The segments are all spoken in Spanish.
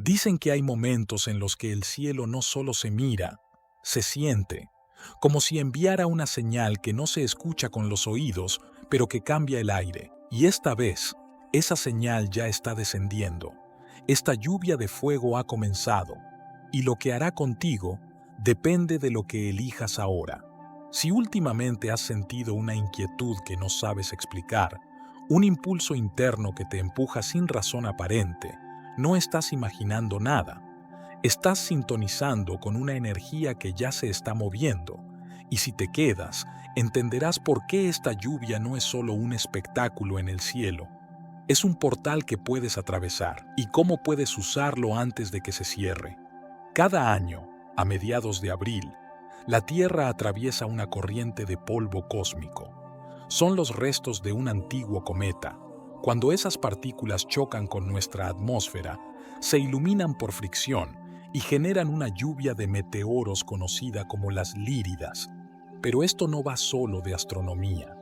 Dicen que hay momentos en los que el cielo no solo se mira, se siente, como si enviara una señal que no se escucha con los oídos, pero que cambia el aire. Y esta vez, esa señal ya está descendiendo. Esta lluvia de fuego ha comenzado, y lo que hará contigo depende de lo que elijas ahora. Si últimamente has sentido una inquietud que no sabes explicar, un impulso interno que te empuja sin razón aparente, no estás imaginando nada. Estás sintonizando con una energía que ya se está moviendo, y si te quedas, entenderás por qué esta lluvia no es solo un espectáculo en el cielo. Es un portal que puedes atravesar, y cómo puedes usarlo antes de que se cierre. Cada año, a mediados de abril, la Tierra atraviesa una corriente de polvo cósmico. Son los restos de un antiguo cometa. Cuando esas partículas chocan con nuestra atmósfera, se iluminan por fricción y generan una lluvia de meteoros conocida como las Líridas. Pero esto no va solo de astronomía.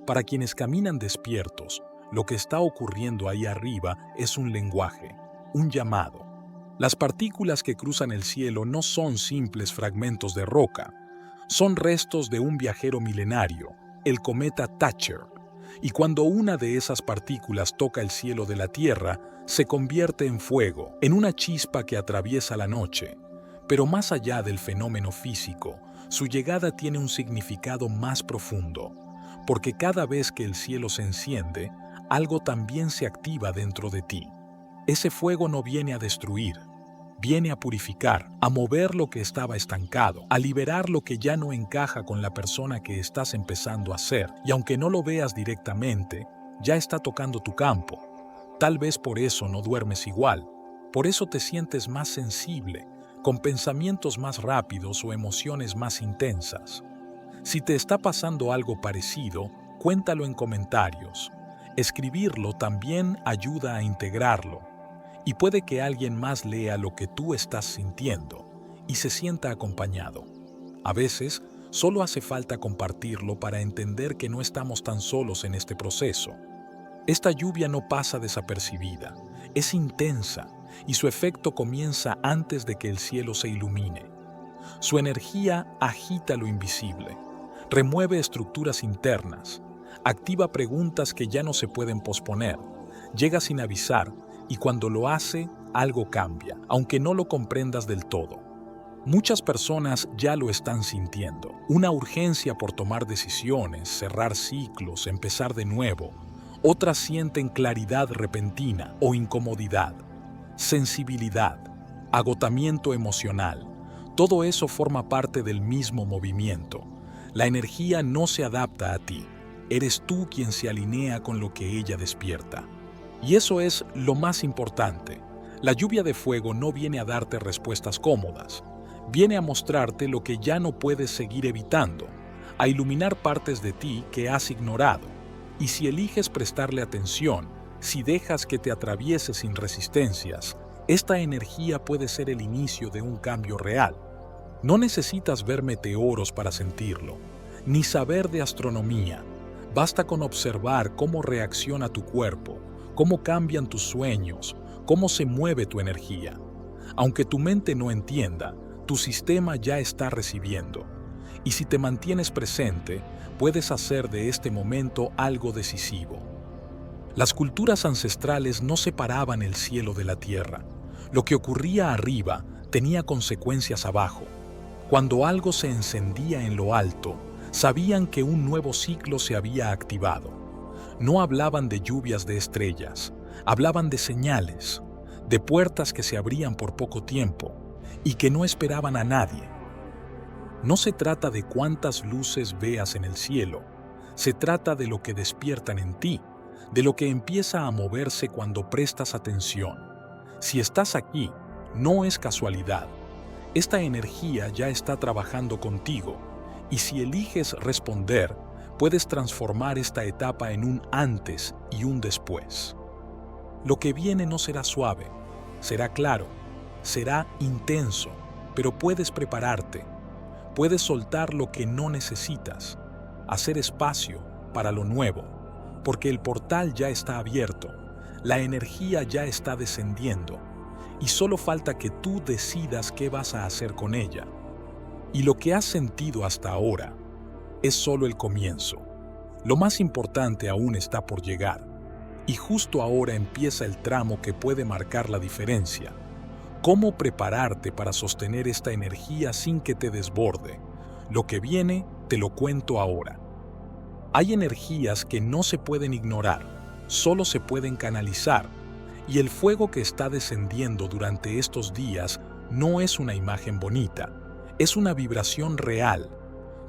Para quienes caminan despiertos, lo que está ocurriendo ahí arriba es un lenguaje, un llamado. Las partículas que cruzan el cielo no son simples fragmentos de roca, son restos de un viajero milenario, el cometa Thatcher. Y cuando una de esas partículas toca el cielo de la Tierra, se convierte en fuego, en una chispa que atraviesa la noche. Pero más allá del fenómeno físico, su llegada tiene un significado más profundo, porque cada vez que el cielo se enciende, algo también se activa dentro de ti. Ese fuego no viene a destruir, viene a purificar, a mover lo que estaba estancado, a liberar lo que ya no encaja con la persona que estás empezando a ser. Y aunque no lo veas directamente, ya está tocando tu campo. Tal vez por eso no duermes igual, por eso te sientes más sensible, con pensamientos más rápidos o emociones más intensas. Si te está pasando algo parecido, cuéntalo en comentarios. Escribirlo también ayuda a integrarlo. Y puede que alguien más lea lo que tú estás sintiendo y se sienta acompañado. A veces, solo hace falta compartirlo para entender que no estamos tan solos en este proceso. Esta lluvia no pasa desapercibida, es intensa y su efecto comienza antes de que el cielo se ilumine. Su energía agita lo invisible, remueve estructuras internas, activa preguntas que ya no se pueden posponer, llega sin avisar. Y cuando lo hace, algo cambia, aunque no lo comprendas del todo. Muchas personas ya lo están sintiendo. Una urgencia por tomar decisiones, cerrar ciclos, empezar de nuevo. Otras sienten claridad repentina o incomodidad, sensibilidad, agotamiento emocional. Todo eso forma parte del mismo movimiento. La energía no se adapta a ti. Eres tú quien se alinea con lo que ella despierta. Y eso es lo más importante. La lluvia de fuego no viene a darte respuestas cómodas. Viene a mostrarte lo que ya no puedes seguir evitando, a iluminar partes de ti que has ignorado. Y si eliges prestarle atención, si dejas que te atraviese sin resistencias, esta energía puede ser el inicio de un cambio real. No necesitas ver meteoros para sentirlo, ni saber de astronomía. Basta con observar cómo reacciona tu cuerpo, cómo cambian tus sueños, cómo se mueve tu energía. Aunque tu mente no entienda, tu sistema ya está recibiendo. Y si te mantienes presente, puedes hacer de este momento algo decisivo. Las culturas ancestrales no separaban el cielo de la tierra. Lo que ocurría arriba tenía consecuencias abajo. Cuando algo se encendía en lo alto, sabían que un nuevo ciclo se había activado. No hablaban de lluvias de estrellas, hablaban de señales, de puertas que se abrían por poco tiempo y que no esperaban a nadie. No se trata de cuántas luces veas en el cielo, se trata de lo que despiertan en ti, de lo que empieza a moverse cuando prestas atención. Si estás aquí, no es casualidad. Esta energía ya está trabajando contigo y si eliges responder, puedes transformar esta etapa en un antes y un después. Lo que viene no será suave, será claro, será intenso, pero puedes prepararte. Puedes soltar lo que no necesitas, hacer espacio para lo nuevo, porque el portal ya está abierto, la energía ya está descendiendo, y solo falta que tú decidas qué vas a hacer con ella. Y lo que has sentido hasta ahora es solo el comienzo. Lo más importante aún está por llegar, y justo ahora empieza el tramo que puede marcar la diferencia. ¿Cómo prepararte para sostener esta energía sin que te desborde? Lo que viene, te lo cuento ahora. Hay energías que no se pueden ignorar, solo se pueden canalizar, y el fuego que está descendiendo durante estos días no es una imagen bonita, es una vibración real.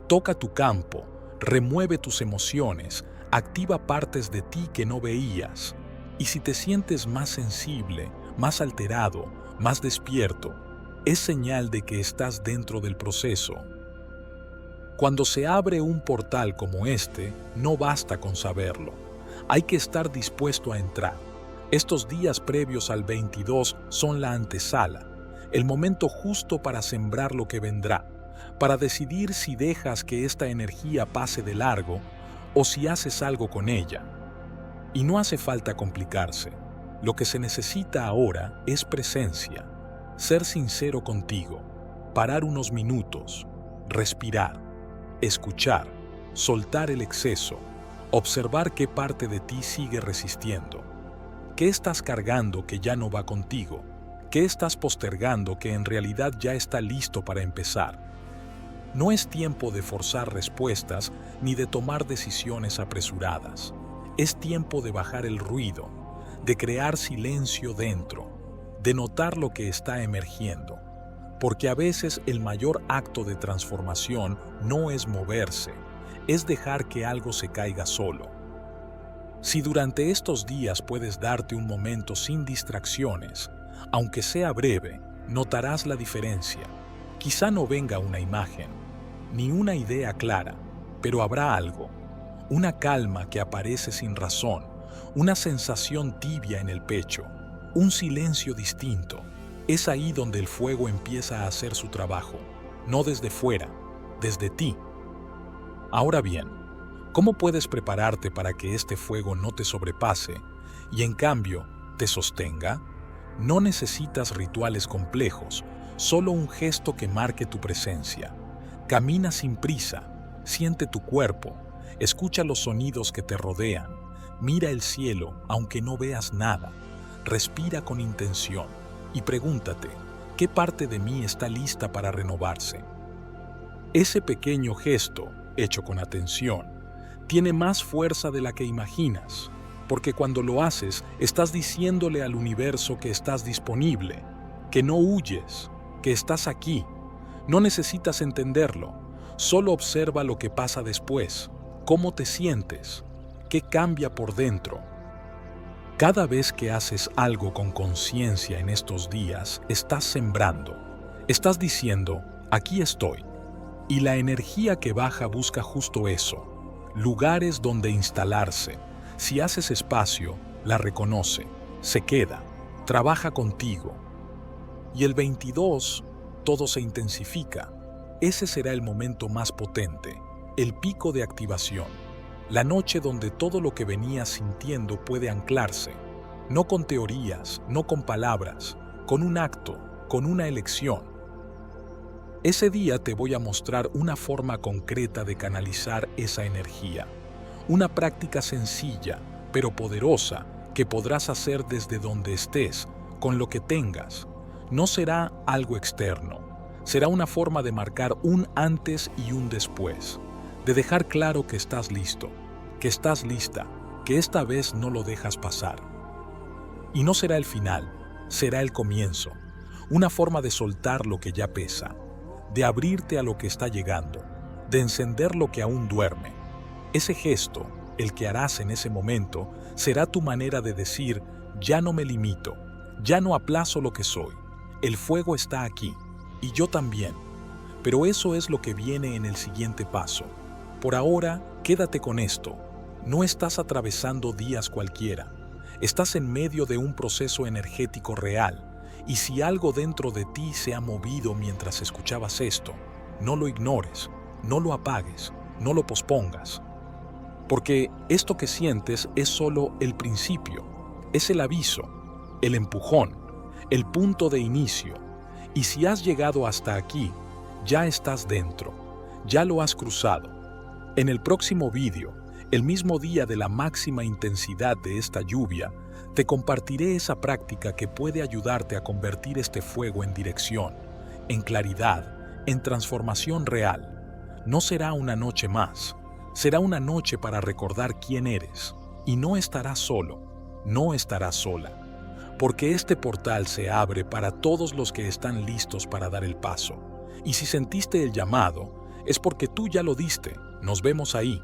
Toca tu campo, remueve tus emociones, activa partes de ti que no veías. Y si te sientes más sensible, más alterado, más despierto, es señal de que estás dentro del proceso. Cuando se abre un portal como este, no basta con saberlo. Hay que estar dispuesto a entrar. Estos días previos al 22 son la antesala, el momento justo para sembrar lo que vendrá, para decidir si dejas que esta energía pase de largo o si haces algo con ella. Y no hace falta complicarse. Lo que se necesita ahora es presencia, ser sincero contigo, parar unos minutos, respirar, escuchar, soltar el exceso, observar qué parte de ti sigue resistiendo. ¿Qué estás cargando que ya no va contigo? ¿Qué estás postergando que en realidad ya está listo para empezar? No es tiempo de forzar respuestas ni de tomar decisiones apresuradas. Es tiempo de bajar el ruido, de crear silencio dentro, de notar lo que está emergiendo. Porque a veces el mayor acto de transformación no es moverse, es dejar que algo se caiga solo. Si durante estos días puedes darte un momento sin distracciones, aunque sea breve, notarás la diferencia. Quizá no venga una imagen, ni una idea clara, pero habrá algo, una calma que aparece sin razón, una sensación tibia en el pecho, un silencio distinto. Es ahí donde el fuego empieza a hacer su trabajo, no desde fuera, desde ti. Ahora bien, ¿cómo puedes prepararte para que este fuego no te sobrepase y en cambio te sostenga? No necesitas rituales complejos, solo un gesto que marque tu presencia. Camina sin prisa, siente tu cuerpo, escucha los sonidos que te rodean, mira el cielo aunque no veas nada, respira con intención y pregúntate, ¿qué parte de mí está lista para renovarse? Ese pequeño gesto, hecho con atención, tiene más fuerza de la que imaginas, porque cuando lo haces, estás diciéndole al universo que estás disponible, que no huyes, que estás aquí. No necesitas entenderlo, solo observa lo que pasa después, cómo te sientes, qué cambia por dentro. Cada vez que haces algo con conciencia en estos días, estás sembrando, estás diciendo, aquí estoy. Y la energía que baja busca justo eso, lugares donde instalarse. Si haces espacio, la reconoce, se queda, trabaja contigo. Y el 22, todo se intensifica. Ese será el momento más potente, el pico de activación, la noche donde todo lo que venías sintiendo puede anclarse, no con teorías, no con palabras, con un acto, con una elección. Ese día te voy a mostrar una forma concreta de canalizar esa energía, una práctica sencilla, pero poderosa, que podrás hacer desde donde estés, con lo que tengas. No será algo externo, será una forma de marcar un antes y un después, de dejar claro que estás listo, que estás lista, que esta vez no lo dejas pasar. Y no será el final, será el comienzo, una forma de soltar lo que ya pesa, de abrirte a lo que está llegando, de encender lo que aún duerme. Ese gesto, el que harás en ese momento, será tu manera de decir, ya no me limito, ya no aplazo lo que soy. El fuego está aquí, y yo también. Pero eso es lo que viene en el siguiente paso. Por ahora, quédate con esto. No estás atravesando días cualquiera. Estás en medio de un proceso energético real. Y si algo dentro de ti se ha movido mientras escuchabas esto, no lo ignores, no lo apagues, no lo pospongas. Porque esto que sientes es solo el principio, es el aviso, el empujón, el punto de inicio. Y si has llegado hasta aquí, ya estás dentro, ya lo has cruzado. En el próximo vídeo, el mismo día de la máxima intensidad de esta lluvia, te compartiré esa práctica que puede ayudarte a convertir este fuego en dirección, en claridad, en transformación real. No será una noche más, será una noche para recordar quién eres. Y no estarás solo, no estarás sola, porque este portal se abre para todos los que están listos para dar el paso. Y si sentiste el llamado, es porque tú ya lo diste. Nos vemos ahí.